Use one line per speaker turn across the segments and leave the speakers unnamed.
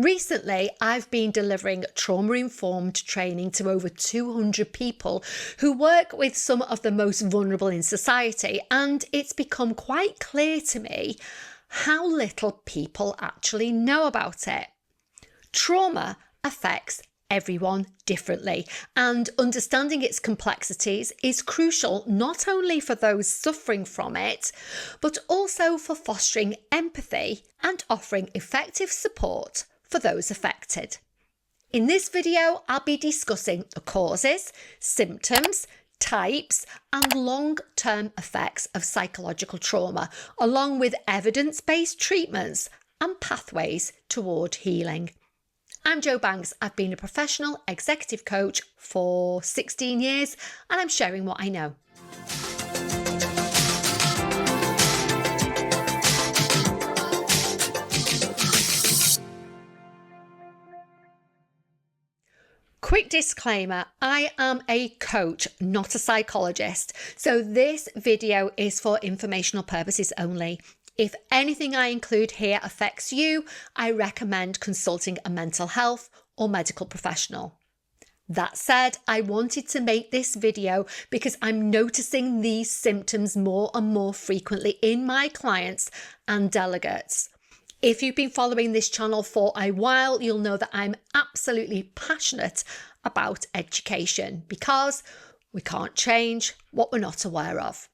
Recently, I've been delivering trauma-informed training to over 200 people who work with some of the most vulnerable in society, and it's become quite clear to me how little people actually know about it. Trauma affects everyone differently, and understanding its complexities is crucial not only for those suffering from it, but also for fostering empathy and offering effective support for those affected. In this video, I'll be discussing the causes, symptoms, types and long-term effects of psychological trauma, along with evidence-based treatments and pathways toward healing. I'm Jo Banks. I've been a professional executive coach for 16 years and I'm sharing what I know. Quick disclaimer, I am a coach, not a psychologist, so this video is for informational purposes only. If anything I include here affects you, I recommend consulting a mental health or medical professional. That said, I wanted to make this video because I'm noticing these symptoms more and more frequently in my clients and delegates. If you've been following this channel for a while, you'll know that I'm absolutely passionate about education because we can't change what we're not aware of.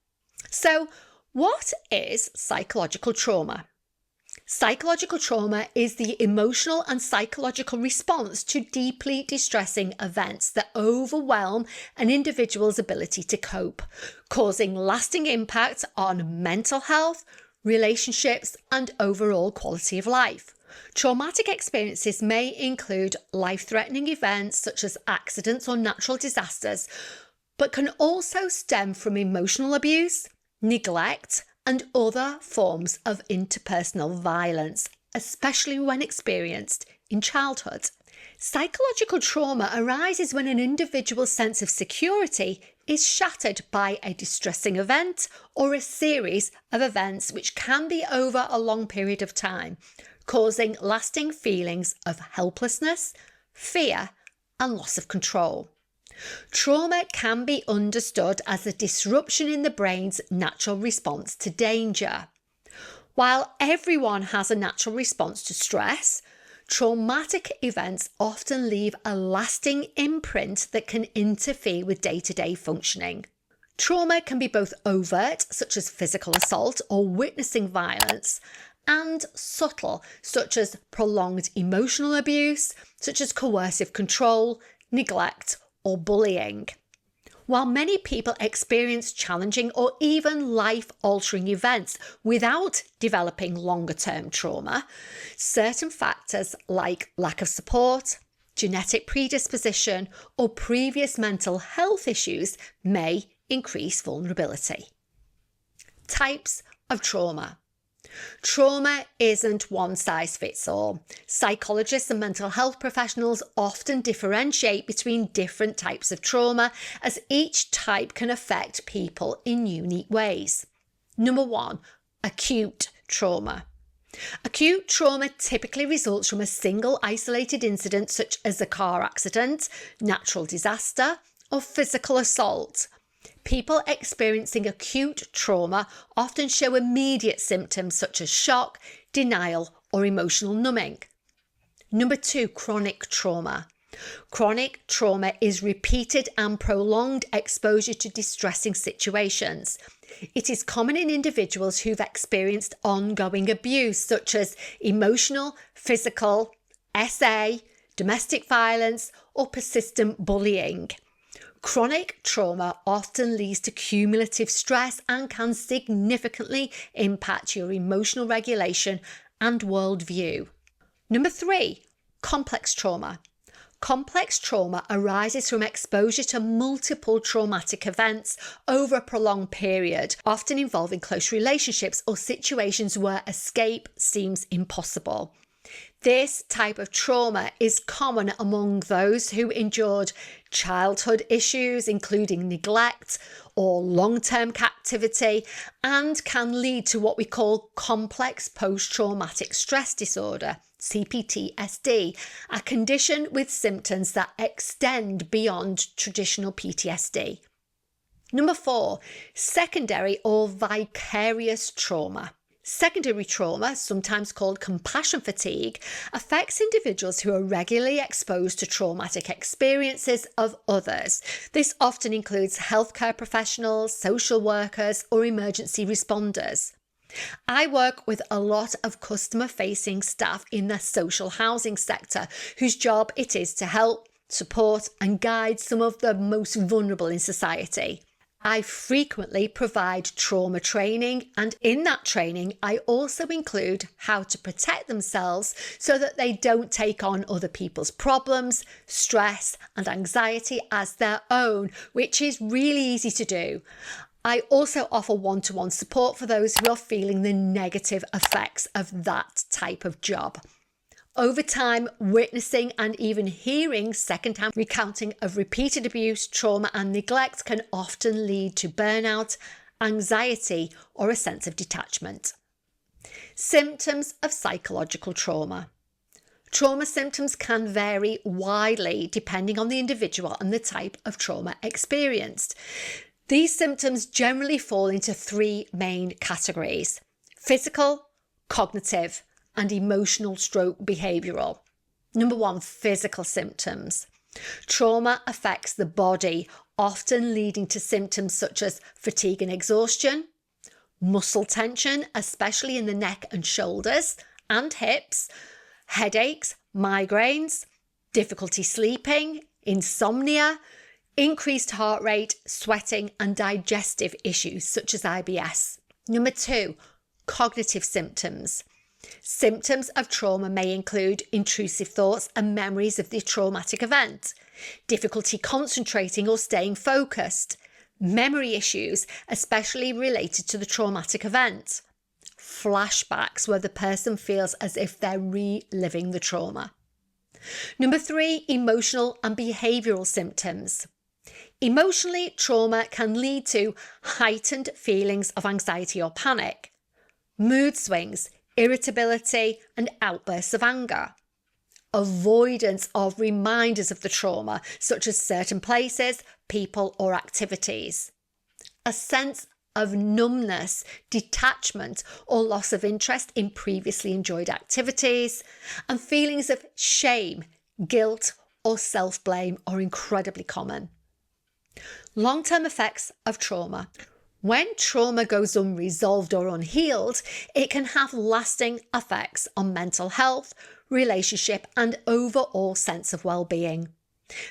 So, what is psychological trauma? Psychological trauma is the emotional and psychological response to deeply distressing events that overwhelm an individual's ability to cope, causing lasting impact on mental health, relationships, and overall quality of life. Traumatic experiences may include life-threatening events such as accidents or natural disasters, but can also stem from emotional abuse, neglect, and other forms of interpersonal violence, especially when experienced in childhood. Psychological trauma arises when an individual's sense of security is shattered by a distressing event or a series of events which can be over a long period of time, causing lasting feelings of helplessness, fear, and loss of control. Trauma can be understood as a disruption in the brain's natural response to danger. While everyone has a natural response to stress, traumatic events often leave a lasting imprint that can interfere with day-to-day functioning. Trauma can be both overt, such as physical assault or witnessing violence, and subtle, such as prolonged emotional abuse, such as coercive control, neglect, or bullying. While many people experience challenging or even life-altering events without developing longer-term trauma, certain factors like lack of support, genetic predisposition, or previous mental health issues may increase vulnerability. Types of trauma. Trauma isn't one size fits all. Psychologists and mental health professionals often differentiate between different types of trauma, as each type can affect people in unique ways. Number 1, acute trauma. Acute trauma typically results from a single isolated incident such as a car accident, natural disaster, or physical assault. People experiencing acute trauma often show immediate symptoms such as shock, denial, or emotional numbing. Number 2, chronic trauma. Chronic trauma is repeated and prolonged exposure to distressing situations. It is common in individuals who've experienced ongoing abuse such as emotional, physical, SA, domestic violence, or persistent bullying. Chronic trauma often leads to cumulative stress and can significantly impact your emotional regulation and worldview. Number 3, complex trauma. Complex trauma arises from exposure to multiple traumatic events over a prolonged period, often involving close relationships or situations where escape seems impossible. This type of trauma is common among those who endured childhood issues, including neglect or long-term captivity, and can lead to what we call complex post-traumatic stress disorder, CPTSD, a condition with symptoms that extend beyond traditional PTSD. Number 4, secondary or vicarious trauma. Secondary trauma, sometimes called compassion fatigue, affects individuals who are regularly exposed to traumatic experiences of others. This often includes healthcare professionals, social workers, or emergency responders. I work with a lot of customer-facing staff in the social housing sector whose job it is to help, support, and guide some of the most vulnerable in society. I frequently provide trauma training, and in that training, I also include how to protect themselves so that they don't take on other people's problems, stress, and anxiety as their own, which is really easy to do. I also offer one-to-one support for those who are feeling the negative effects of that type of job. Over time, witnessing and even hearing second-hand recounting of repeated abuse, trauma and neglect can often lead to burnout, anxiety, or a sense of detachment. Symptoms of psychological trauma. Trauma symptoms can vary widely depending on the individual and the type of trauma experienced. These symptoms generally fall into 3 main categories: physical, cognitive, and emotional / behavioural. Number 1, physical symptoms. Trauma affects the body, often leading to symptoms such as fatigue and exhaustion, muscle tension, especially in the neck and shoulders and hips, headaches, migraines, difficulty sleeping, insomnia, increased heart rate, sweating, and digestive issues such as IBS. Number 2, cognitive symptoms. Symptoms of trauma may include intrusive thoughts and memories of the traumatic event, difficulty concentrating or staying focused, memory issues, especially related to the traumatic event, flashbacks where the person feels as if they're reliving the trauma. Number 3, emotional and behavioural symptoms. Emotionally, trauma can lead to heightened feelings of anxiety or panic, mood swings, irritability, and outbursts of anger. Avoidance of reminders of the trauma, such as certain places, people, or activities. A sense of numbness, detachment, or loss of interest in previously enjoyed activities. And feelings of shame, guilt, or self-blame are incredibly common. Long-term effects of trauma. When trauma goes unresolved or unhealed, it can have lasting effects on mental health, relationship, and overall sense of well-being.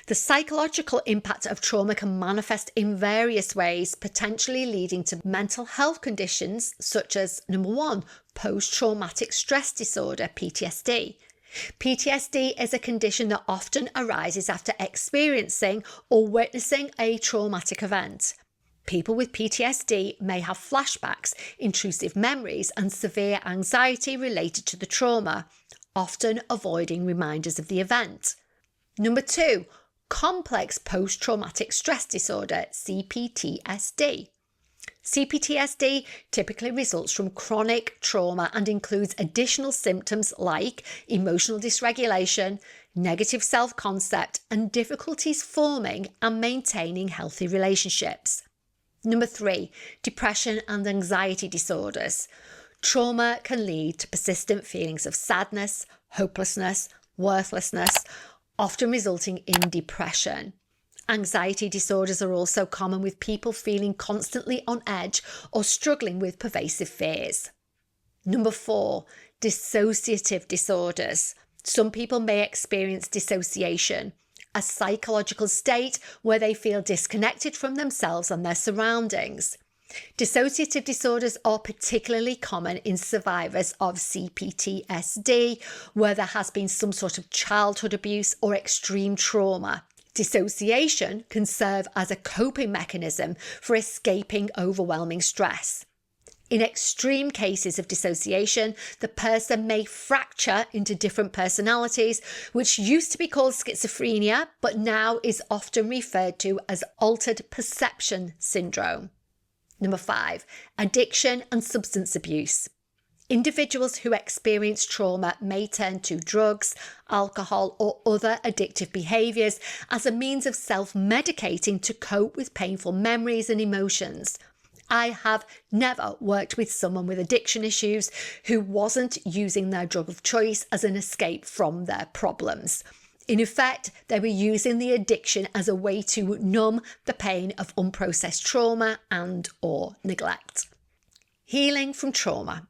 The psychological impact of trauma can manifest in various ways, potentially leading to mental health conditions such as, number 1, post-traumatic stress disorder, PTSD. PTSD is a condition that often arises after experiencing or witnessing a traumatic event. People with PTSD may have flashbacks, intrusive memories, and severe anxiety related to the trauma, often avoiding reminders of the event. Number 2, complex post-traumatic stress disorder, CPTSD. CPTSD typically results from chronic trauma and includes additional symptoms like emotional dysregulation, negative self-concept, and difficulties forming and maintaining healthy relationships. Number 3, depression and anxiety disorders. Trauma can lead to persistent feelings of sadness, hopelessness, worthlessness, often resulting in depression. Anxiety disorders are also common, with people feeling constantly on edge or struggling with pervasive fears. Number 4, dissociative disorders. Some people may experience dissociation, a psychological state where they feel disconnected from themselves and their surroundings. Dissociative disorders are particularly common in survivors of CPTSD, where there has been some sort of childhood abuse or extreme trauma. Dissociation can serve as a coping mechanism for escaping overwhelming stress. In extreme cases of dissociation, the person may fracture into different personalities, which used to be called schizophrenia, but now is often referred to as altered perception syndrome. Number 5, addiction and substance abuse. Individuals who experience trauma may turn to drugs, alcohol, or other addictive behaviours as a means of self-medicating to cope with painful memories and emotions. I have never worked with someone with addiction issues who wasn't using their drug of choice as an escape from their problems. In effect, they were using the addiction as a way to numb the pain of unprocessed trauma and/or neglect. Healing from trauma.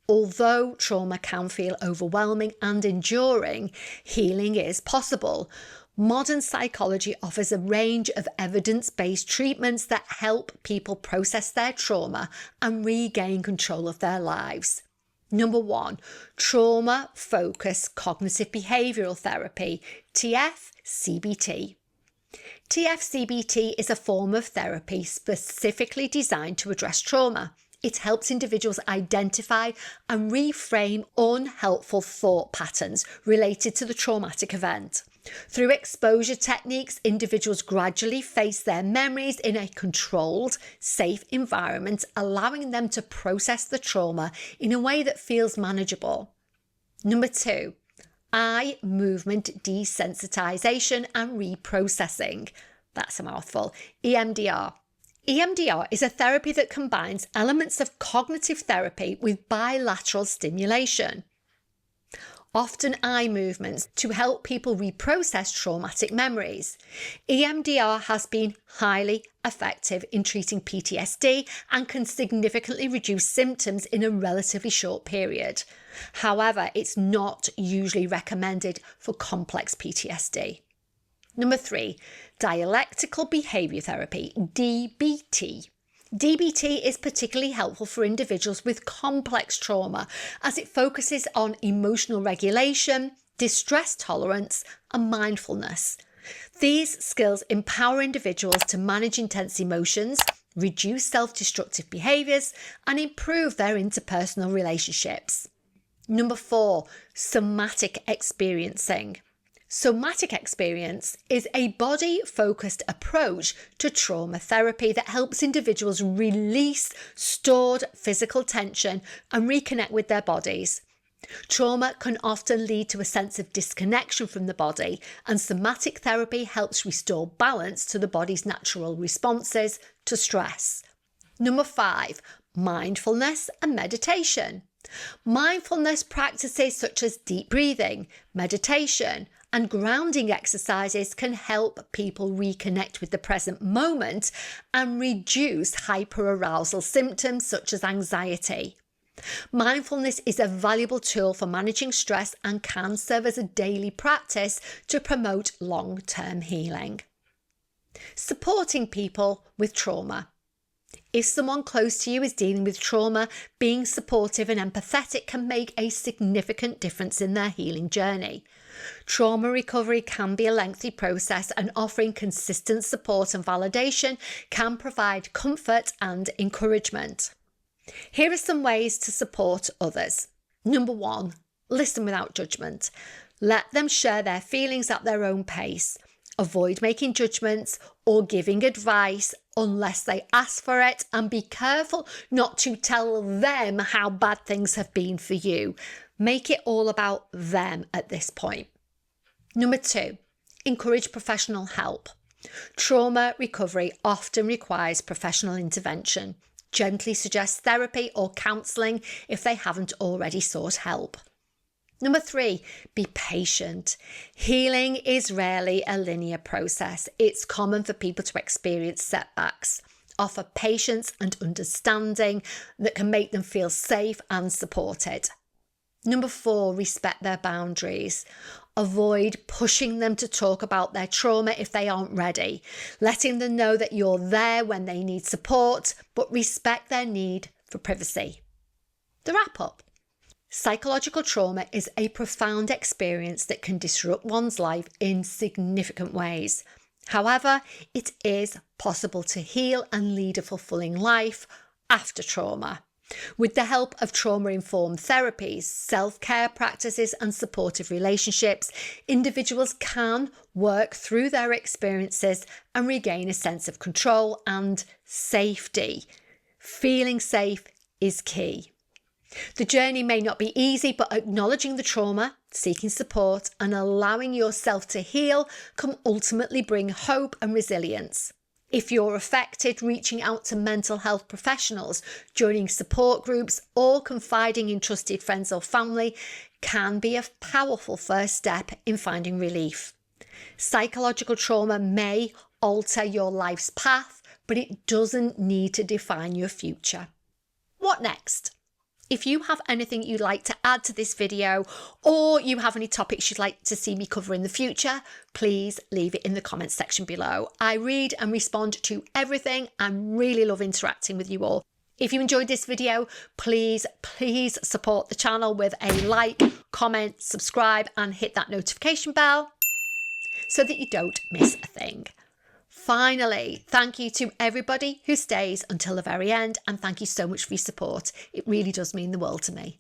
Although trauma can feel overwhelming and enduring, healing is possible. Modern psychology offers a range of evidence-based treatments that help people process their trauma and regain control of their lives. Number 1, trauma-focused cognitive behavioural therapy, TF-CBT. TF-CBT is a form of therapy specifically designed to address trauma. It helps individuals identify and reframe unhelpful thought patterns related to the traumatic event. Through exposure techniques, individuals gradually face their memories in a controlled, safe environment, allowing them to process the trauma in a way that feels manageable. Number 2, eye movement desensitization and reprocessing. That's a mouthful. EMDR. EMDR is a therapy that combines elements of cognitive therapy with bilateral stimulation, often eye movements, to help people reprocess traumatic memories. EMDR has been highly effective in treating PTSD and can significantly reduce symptoms in a relatively short period. However, it's not usually recommended for complex PTSD. Number 3, dialectical behaviour therapy, DBT. DBT is particularly helpful for individuals with complex trauma as it focuses on emotional regulation, distress tolerance, and mindfulness. These skills empower individuals to manage intense emotions, reduce self-destructive behaviours, and improve their interpersonal relationships. Number 4, somatic experiencing. Somatic experience is a body-focused approach to trauma therapy that helps individuals release stored physical tension and reconnect with their bodies. Trauma can often lead to a sense of disconnection from the body, and somatic therapy helps restore balance to the body's natural responses to stress. Number 5, mindfulness and meditation. Mindfulness practices such as deep breathing, meditation, and grounding exercises can help people reconnect with the present moment and reduce hyperarousal symptoms such as anxiety. Mindfulness is a valuable tool for managing stress and can serve as a daily practice to promote long-term healing. Supporting people with trauma. If someone close to you is dealing with trauma, being supportive and empathetic can make a significant difference in their healing journey. Trauma recovery can be a lengthy process, and offering consistent support and validation can provide comfort and encouragement. Here are some ways to support others. Number 1, listen without judgment. Let them share their feelings at their own pace. Avoid making judgments or giving advice unless they ask for it, and be careful not to tell them how bad things have been for you. Make it all about them at this point. Number 2, encourage professional help. Trauma recovery often requires professional intervention. Gently suggest therapy or counselling if they haven't already sought help. Number 3, be patient. Healing is rarely a linear process. It's common for people to experience setbacks. Offer patience and understanding that can make them feel safe and supported. Number 4, respect their boundaries. Avoid pushing them to talk about their trauma if they aren't ready, letting them know that you're there when they need support, but respect their need for privacy. The wrap up. Psychological trauma is a profound experience that can disrupt one's life in significant ways. However, it is possible to heal and lead a fulfilling life after trauma. With the help of trauma-informed therapies, self-care practices and supportive relationships, individuals can work through their experiences and regain a sense of control and safety. Feeling safe is key. The journey may not be easy, but acknowledging the trauma, seeking support and allowing yourself to heal can ultimately bring hope and resilience. If you're affected, reaching out to mental health professionals, joining support groups or confiding in trusted friends or family can be a powerful first step in finding relief. Psychological trauma may alter your life's path, but it doesn't need to define your future. What next? If you have anything you'd like to add to this video or you have any topics you'd like to see me cover in the future, please leave it in the comments section below. I read and respond to everything and really love interacting with you all. If you enjoyed this video, please support the channel with a like, comment, subscribe and hit that notification bell so that you don't miss a thing. Finally, thank you to everybody who stays until the very end and thank you so much for your support. It really does mean the world to me.